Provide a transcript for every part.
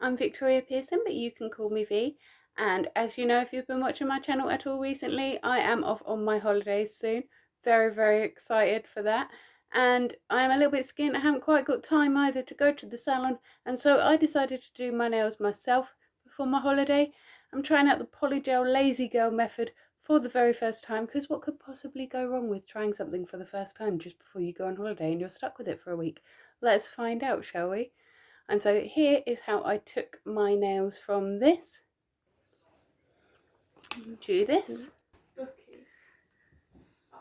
I'm Victoria Pearson, but you can call me V. And as you know, if you've been watching my channel at all recently, I am off on my holidays soon. Very, very excited for that. And I'm a little bit skint. I haven't quite got time either to go to the salon. And so I decided to do my nails myself before my holiday. I'm trying out the Polygel Lazy Girl method for the very first time, because what could possibly go wrong with trying something for the first time just before you go on holiday and you're stuck with it for a week? Let's find out, shall we? And so here is how I took my nails from this to this. And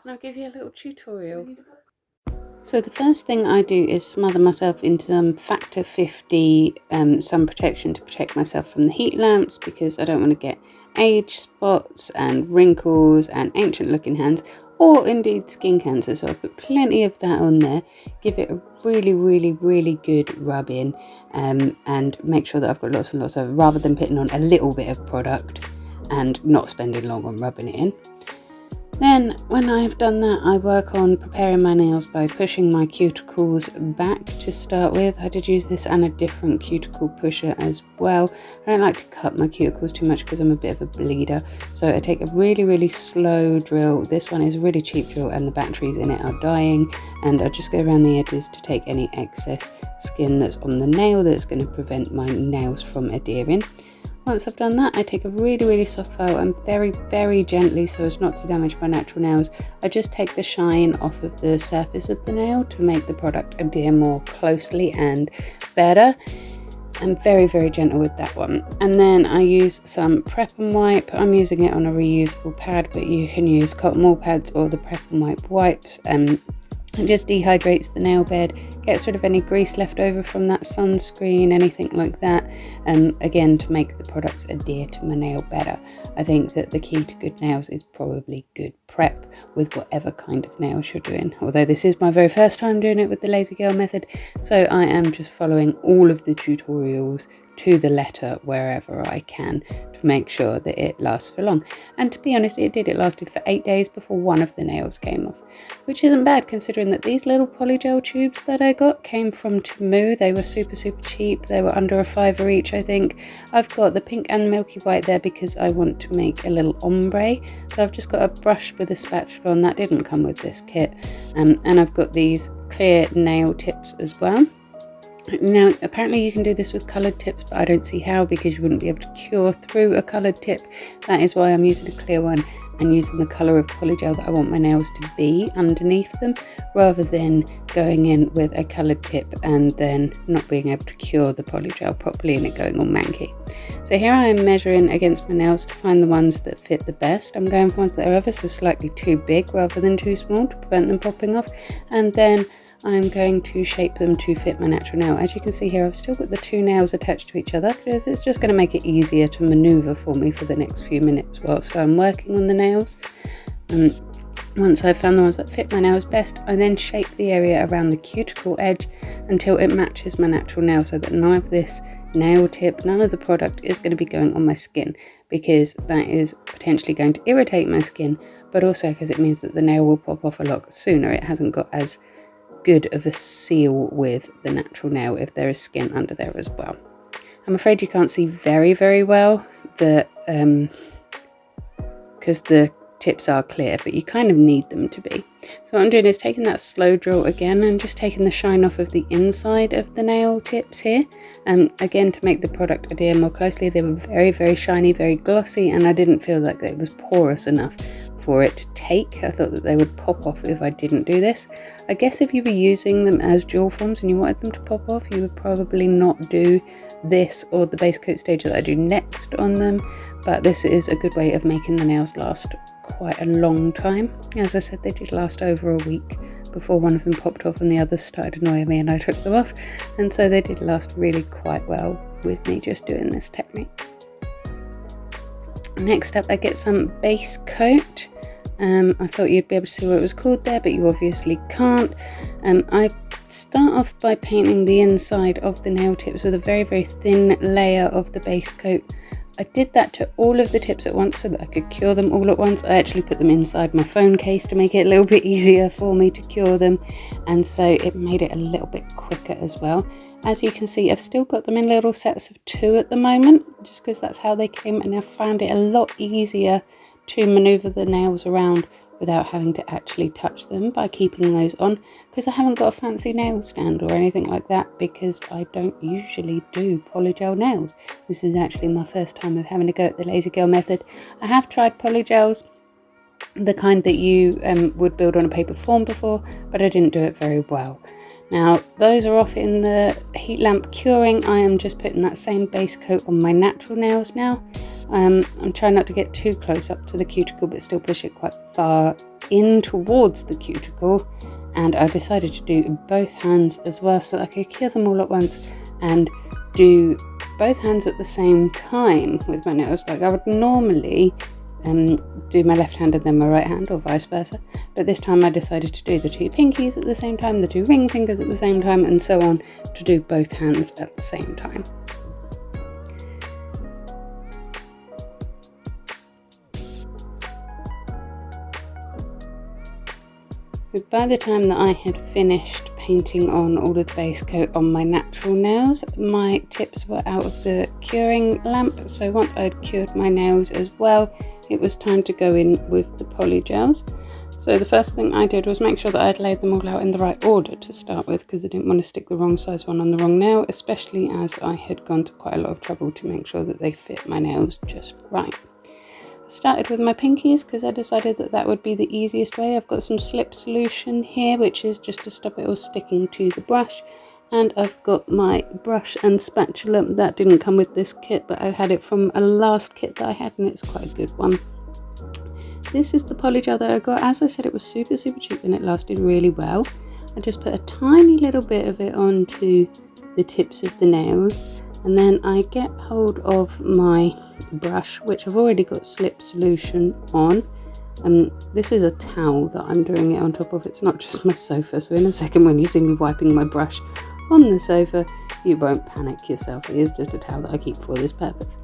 I'll give you a little tutorial. So the first thing I do is smother myself into some factor 50 sun protection to protect myself from the heat lamps, because I don't want to get age spots and wrinkles and ancient looking hands, or indeed skin cancer. So I put plenty of that on there, give it a really good rub in, and make sure that I've got lots and lots of, rather than putting on a little bit of product and not spending long on rubbing it in. Then when I've done that, I work on preparing my nails by pushing my cuticles back to start with. I did use this and a different cuticle pusher as well. I don't like to cut my cuticles too much because I'm a bit of a bleeder. So I take a really slow drill. This one is a really cheap drill and the batteries in it are dying. And I just go around the edges to take any excess skin that's on the nail that's going to prevent my nails from adhering. Once I've done that, I take a really soft file and very gently, so as not to damage my natural nails, I just take the shine off of the surface of the nail to make the product adhere more closely and better. I'm very gentle with that one. And then I use some Prep and Wipe. I'm using it on a reusable pad, but you can use cotton wool pads or the Prep and Wipe wipes. It just dehydrates the nail bed, gets rid of any grease left over from that sunscreen, anything like that, and again to make the products adhere to my nail better. I think that the key to good nails is probably good prep with whatever kind of nails you're doing. Although this is my very first time doing it with the Lazy Girl method, so I am just following all of the tutorials to the letter wherever I can to make sure that it lasts for long. And to be honest, it did. It lasted for 8 days before one of the nails came off, which isn't bad considering that these little polygel tubes that I got came from Temu. They were super cheap. They were under $5 each, I think. I've got the pink and milky white there because I want to make a little ombre. So I've just got a brush with a spatula on. That didn't come with this kit. And I've got these clear nail tips as well. Now, apparently you can do this with coloured tips, but I don't see how, because you wouldn't be able to cure through a coloured tip. That is why I'm using a clear one and using the colour of polygel that I want my nails to be underneath them, rather than going in with a coloured tip and then not being able to cure the polygel properly and it going all manky. So here I am measuring against my nails to find the ones that fit the best. I'm going for ones that are ever so slightly too big rather than too small to prevent them popping off, and then I'm going to shape them to fit my natural nail. As you can see here, I've still got the two nails attached to each other because it's just going to make it easier to maneuver for me for the next few minutes whilst I'm working on the nails. Once I've found the ones that fit my nails best, I then shape the area around the cuticle edge until it matches my natural nail, so that none of this nail tip, none of the product is going to be going on my skin, because that is potentially going to irritate my skin, but also because it means that the nail will pop off a lot sooner. It hasn't got as good of a seal with the natural nail if there is skin under there as well. I'm afraid you can't see very well because the tips are clear, but you kind of need them to be. So what I'm doing is taking that slow drill again and just taking the shine off of the inside of the nail tips here, and again to make the product adhere more closely. They were very shiny, very glossy, and I didn't feel like it was porous enough for it to take. I thought that they would pop off if I didn't do this. I guess if you were using them as jewel forms and you wanted them to pop off, you would probably not do this or the base coat stage that I do next on them, but this is a good way of making the nails last quite a long time. As I said, they did last over a week before one of them popped off and the others started annoying me and I took them off, and so they did last really quite well with me just doing this technique. Next up, I get some base coat. I thought you'd be able to see what it was called there, but you obviously can't. I start off by painting the inside of the nail tips with a very thin layer of the base coat. I did that to all of the tips at once so that I could cure them all at once. I actually put them inside my phone case to make it a little bit easier for me to cure them, and so it made it a little bit quicker as well. As you can see, I've still got them in little sets of 2 at the moment, just because that's how they came, and I found it a lot easier to maneuver the nails around without having to actually touch them by keeping those on, because I haven't got a fancy nail stand or anything like that, because I don't usually do polygel nails. This is actually my first time of having to go at the lazy girl method. I have tried polygels, the kind that you would build on a paper form before, but I didn't do it very well. Now those are off in the heat lamp curing. I am just putting that same base coat on my natural nails now. I'm trying not to get too close up to the cuticle, but still push it quite far in towards the cuticle. And I decided to do both hands as well, so that I could cure them all at once and do both hands at the same time with my nails. Like I would normally do my left hand and then my right hand, or vice versa, but this time I decided to do the 2 pinkies at the same time, the 2 ring fingers at the same time, and so on, to do both hands at the same time. By the time that I had finished painting on all of the base coat on my natural nails, my tips were out of the curing lamp, so once I had cured my nails as well, it was time to go in with the polygels. So the first thing I did was make sure that I'd laid them all out in the right order to start with, because I didn't want to stick the wrong size one on the wrong nail, especially as I had gone to quite a lot of trouble to make sure that they fit my nails just right. I started with my pinkies because I decided that that would be the easiest way. I've got some slip solution here, which is just to stop it all sticking to the brush. And I've got my brush and spatula. That didn't come with this kit, but I had it from a last kit that I had, and it's quite a good one. This is the polygel that I got. As I said, it was super cheap and it lasted really well. I just put a tiny little bit of it onto the tips of the nails, and then I get hold of my brush, which I've already got slip solution on. This is a towel that I'm doing it on top of. It's not just my sofa, so in a second when you see me wiping my brush on the sofa, you won't panic yourself. It is just a towel that I keep for this purpose.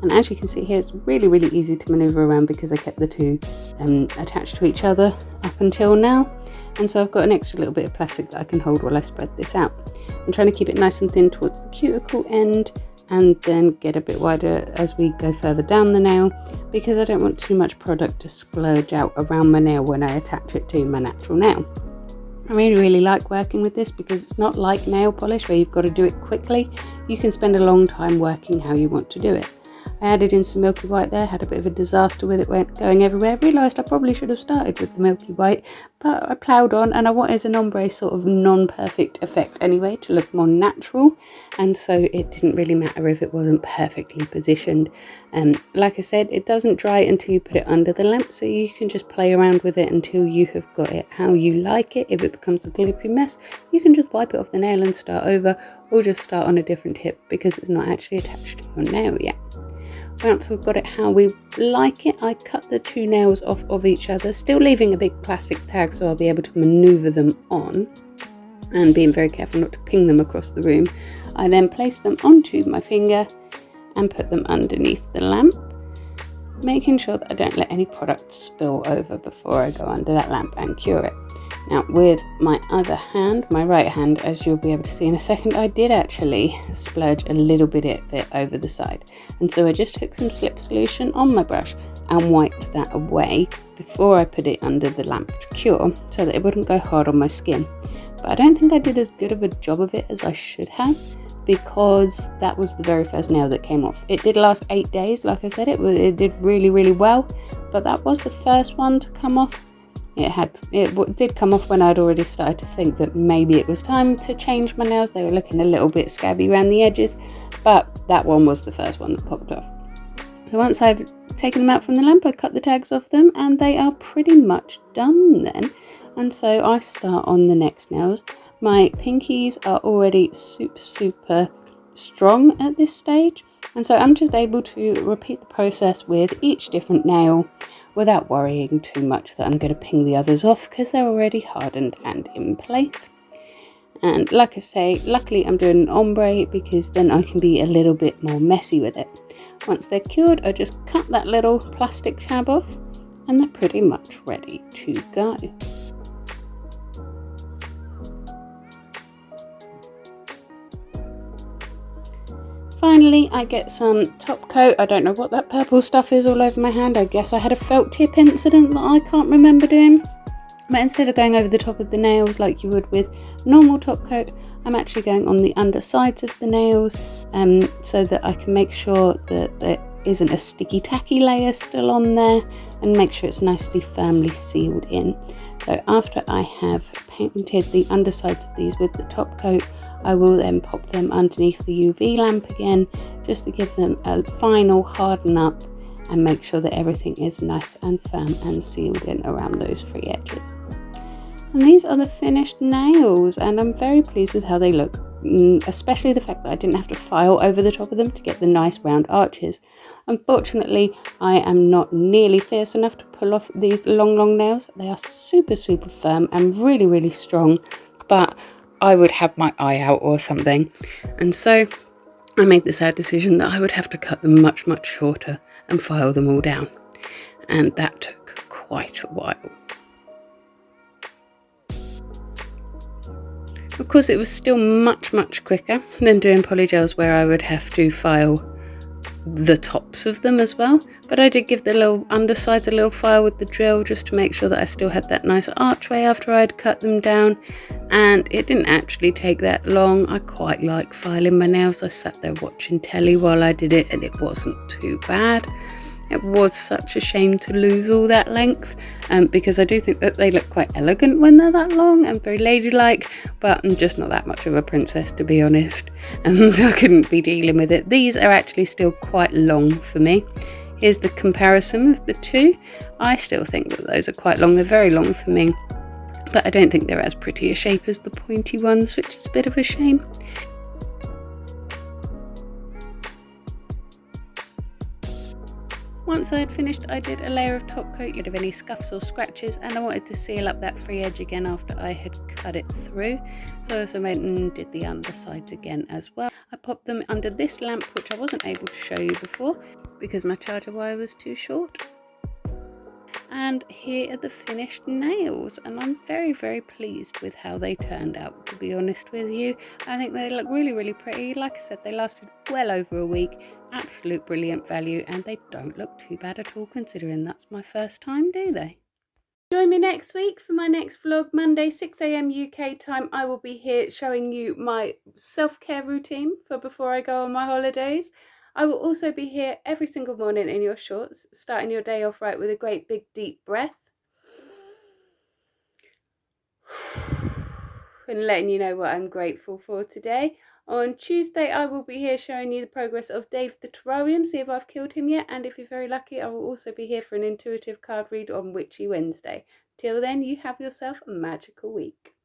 And as you can see here, it's really easy to maneuver around because I kept the 2 attached to each other up until now. And so I've got an extra little bit of plastic that I can hold while I spread this out. I'm trying to keep it nice and thin towards the cuticle end, and then get a bit wider as we go further down the nail, because I don't want too much product to splurge out around my nail when I attach it to my natural nail. I really like working with this because it's not like nail polish where you've got to do it quickly. You can spend a long time working how you want to do it. I added in some milky white there, had a bit of a disaster with it going everywhere. Realised I probably should have started with the milky white, but I ploughed on, and I wanted an ombre sort of non-perfect effect anyway to look more natural, and so it didn't really matter if it wasn't perfectly positioned. Like I said, it doesn't dry until you put it under the lamp, so you can just play around with it until you have got it how you like it. If it becomes a gloopy mess, you can just wipe it off the nail and start over, or just start on a different tip because it's not actually attached to your nail yet. Once we've got it how we like it, I cut the 2 nails off of each other, still leaving a big plastic tag so I'll be able to maneuver them on, and being very careful not to ping them across the room. I then place them onto my finger and put them underneath the lamp, making sure that I don't let any product spill over before I go under that lamp and cure it. Now with my other hand, my right hand, as you'll be able to see in a second, I did actually splurge a little bit of it over the side. And so I just took some slip solution on my brush and wiped that away before I put it under the lamp to cure, so that it wouldn't go hard on my skin. But I don't think I did as good of a job of it as I should have, because that was the very first nail that came off. It did last 8 days, like I said, it did really well, but that was the first one to come off. It did come off when I'd already started to think that maybe it was time to change my nails. They were looking a little bit scabby around the edges, but that one was the first one that popped off. So once I've taken them out from the lamp, I cut the tags off them, and they are pretty much done then. And so I start on the next nails. My pinkies are already super strong at this stage, and so I'm just able to repeat the process with each different nail without worrying too much that I'm going to ping the others off, because they're already hardened and in place. And like I say, luckily I'm doing an ombre because then I can be a little bit more messy with it. Once they're cured, I just cut that little plastic tab off, and they're pretty much ready to go. Finally, I get some top coat. I don't know what that purple stuff is all over my hand. I guess I had a felt tip incident that I can't remember doing. But instead of going over the top of the nails like you would with normal top coat, I'm actually going on the undersides of the nails so that I can make sure that there isn't a sticky tacky layer still on there, and make sure it's nicely firmly sealed in. So after I have painted the undersides of these with the top coat, I will then pop them underneath the UV lamp again, just to give them a final harden up and make sure that everything is nice and firm and sealed in around those three edges. And these are the finished nails, and I'm very pleased with how they look, especially the fact that I didn't have to file over the top of them to get the nice round arches. Unfortunately, I am not nearly fierce enough to pull off these long nails. They are super firm and really strong, but I would have my eye out or something, and so I made the sad decision that I would have to cut them much shorter and file them all down, and that took quite a while. Of course, it was still much quicker than doing polygels, where I would have to file the tops of them as well, but I did give the little undersides a little file with the drill just to make sure that I still had that nice archway after I'd cut them down, and it didn't actually take that long. I quite like filing my nails. I sat there watching telly while I did it, and it wasn't too bad. It was such a shame to lose all that length, because I do think that they look quite elegant when they're that long and very ladylike, but I'm just not that much of a princess, to be honest, and I couldn't be dealing with it. These are actually still quite long for me. Here's the comparison of the two. I still think that those are quite long. They're very long for me, but I don't think they're as pretty a shape as the pointy ones, which is a bit of a shame. Once I had finished, I did a layer of top coat, rid of any scuffs or scratches, and I wanted to seal up that free edge again after I had cut it through. So I also went and did the undersides again as well. I popped them under this lamp, which I wasn't able to show you before because my charger wire was too short. And here are the finished nails, and I'm very pleased with how they turned out, to be honest with you. I think they look really pretty. Like I said, they lasted well over a week. Absolute brilliant value, and they don't look too bad at all, considering that's my first time, do they? Join me next week for my next vlog. Monday, 6 AM UK time. I will be here showing you my self-care routine for before I go on my holidays. I will also be here every single morning in your shorts, starting your day off right with a great big deep breath and letting you know what I'm grateful for today. On Tuesday, I will be here showing you the progress of Dave the Terrarium, see if I've killed him yet, and if you're very lucky, I will also be here for an intuitive card read on Witchy Wednesday. Till then, you have yourself a magical week.